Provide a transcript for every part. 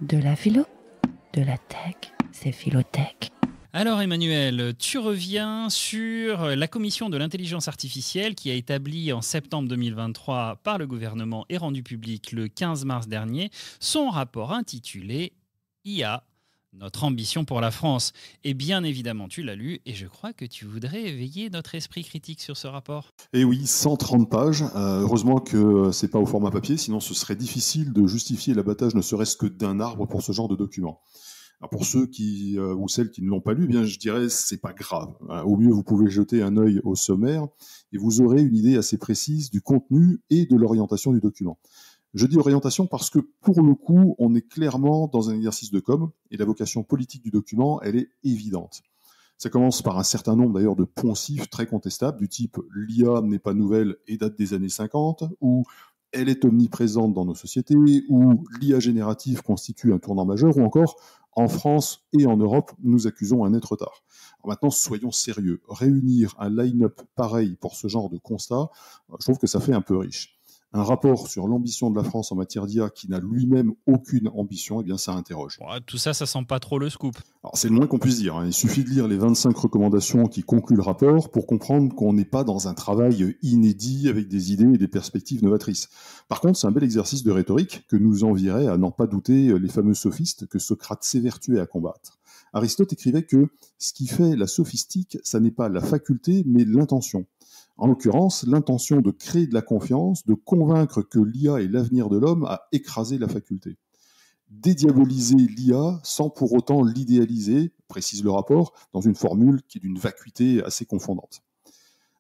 De la philo, de la tech, c'est Philotech. Alors Emmanuel, tu reviens sur la commission de l'intelligence artificielle qui a établi en septembre 2023 par le gouvernement et rendu public le 15 mars dernier son rapport intitulé « IA, notre ambition pour la France ». Et bien évidemment, tu l'as lu et je crois que tu voudrais éveiller notre esprit critique sur ce rapport. Et oui, 130 pages. Heureusement que c'est pas au format papier, sinon ce serait difficile de justifier l'abattage ne serait-ce que d'un arbre pour ce genre de document. Alors pour ceux qui ou celles qui ne l'ont pas lu, eh bien je dirais c'est pas grave. Au mieux, vous pouvez jeter un œil au sommaire et vous aurez une idée assez précise du contenu et de l'orientation du document. Je dis orientation parce que pour le coup, on est clairement dans un exercice de com et la vocation politique du document, elle est évidente. Ça commence par un certain nombre d'ailleurs de poncifs très contestables du type l'IA n'est pas nouvelle et date des années 50 ou elle est omniprésente dans nos sociétés, ou l'IA générative constitue un tournant majeur, ou encore, en France et en Europe, nous accusons un net retard. Alors maintenant, soyons sérieux. Réunir un line-up pareil pour ce genre de constat, je trouve que ça fait un peu riche. Un rapport sur l'ambition de la France en matière d'IA qui n'a lui-même aucune ambition, eh bien ça interroge. Ouais, tout ça, ça sent pas trop le scoop. Alors c'est le moins qu'on puisse dire. Il suffit de lire les 25 recommandations qui concluent le rapport pour comprendre qu'on n'est pas dans un travail inédit avec des idées et des perspectives novatrices. Par contre, c'est un bel exercice de rhétorique que nous envierait à n'en pas douter les fameux sophistes que Socrate s'évertuait à combattre. Aristote écrivait que ce qui fait la sophistique, ça n'est pas la faculté, mais l'intention. En l'occurrence, l'intention de créer de la confiance, de convaincre que l'IA est l'avenir de l'homme a écrasé la faculté. Dédiaboliser l'IA sans pour autant l'idéaliser, précise le rapport, dans une formule qui est d'une vacuité assez confondante.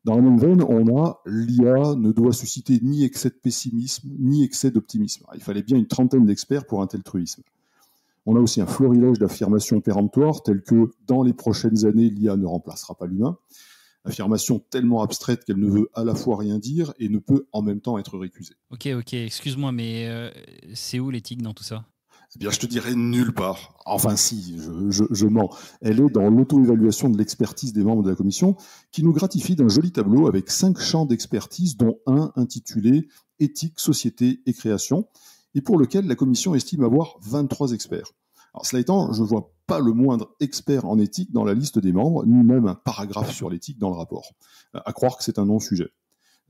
Dans la même veine, on a l'IA ne doit susciter ni excès de pessimisme, ni excès d'optimisme. Il fallait bien une trentaine d'experts pour un tel truisme. On a aussi un florilège d'affirmations péremptoires telles que « dans les prochaines années, l'IA ne remplacera pas l'humain ». Affirmation tellement abstraite qu'elle ne veut à la fois rien dire et ne peut en même temps être récusée. Ok, excuse-moi, mais c'est où l'éthique dans tout ça ? Eh bien, je te dirais nulle part. Enfin si, je mens. Elle est dans l'auto-évaluation de l'expertise des membres de la commission qui nous gratifie d'un joli tableau avec 5 champs d'expertise, dont un intitulé « Éthique, société et création » et pour lequel la commission estime avoir 23 experts. Alors cela étant, je ne vois pas le moindre expert en éthique dans la liste des membres, ni même un paragraphe sur l'éthique dans le rapport. À croire que c'est un non-sujet.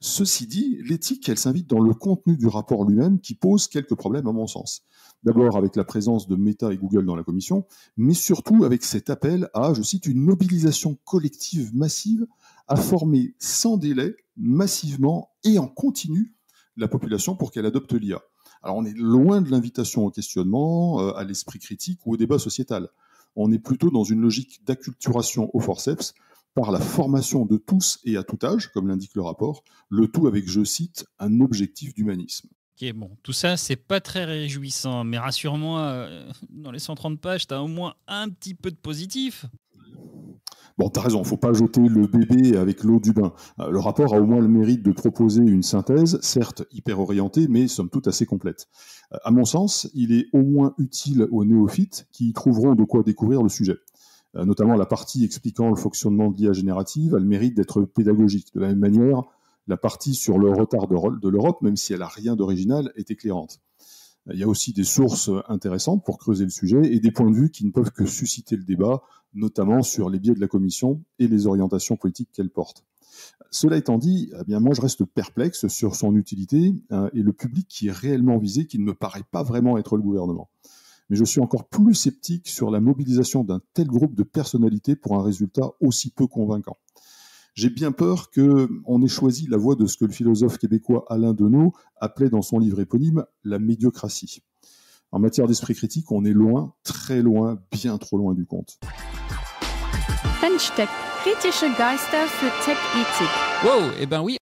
Ceci dit, l'éthique, elle s'invite dans le contenu du rapport lui-même qui pose quelques problèmes à mon sens. D'abord avec la présence de Meta et Google dans la commission, mais surtout avec cet appel à, je cite, une mobilisation collective massive à former sans délai, massivement et en continu la population pour qu'elle adopte l'IA. Alors on est loin de l'invitation au questionnement, à l'esprit critique ou au débat sociétal. On est plutôt dans une logique d'acculturation au forceps par la formation de tous et à tout âge, comme l'indique le rapport, le tout avec, je cite, un objectif d'humanisme. Ok, bon, tout ça, c'est pas très réjouissant, mais rassure-moi, dans les 130 pages, t'as au moins un petit peu de positif. Bon, t'as raison, faut pas jeter le bébé avec l'eau du bain. Le rapport a au moins le mérite de proposer une synthèse, certes hyper orientée, mais somme toute assez complète. À mon sens, il est au moins utile aux néophytes qui y trouveront de quoi découvrir le sujet. Notamment la partie expliquant le fonctionnement de l'IA générative a le mérite d'être pédagogique. De la même manière, la partie sur le retard de l'Europe, même si elle n'a rien d'original, est éclairante. Il y a aussi des sources intéressantes pour creuser le sujet et des points de vue qui ne peuvent que susciter le débat, notamment sur les biais de la Commission et les orientations politiques qu'elle porte. Cela étant dit, eh bien moi je reste perplexe sur son utilité et le public qui est réellement visé, qui ne me paraît pas vraiment être le gouvernement. Mais je suis encore plus sceptique sur la mobilisation d'un tel groupe de personnalités pour un résultat aussi peu convaincant. J'ai bien peur qu'on ait choisi la voie de ce que le philosophe québécois Alain Deneau appelait dans son livre éponyme « la médiocratie ». En matière d'esprit critique, on est loin, très loin, bien trop loin du compte. Fenchtech, kritische Geister für Tech-Ethik. Wow, eh ben oui,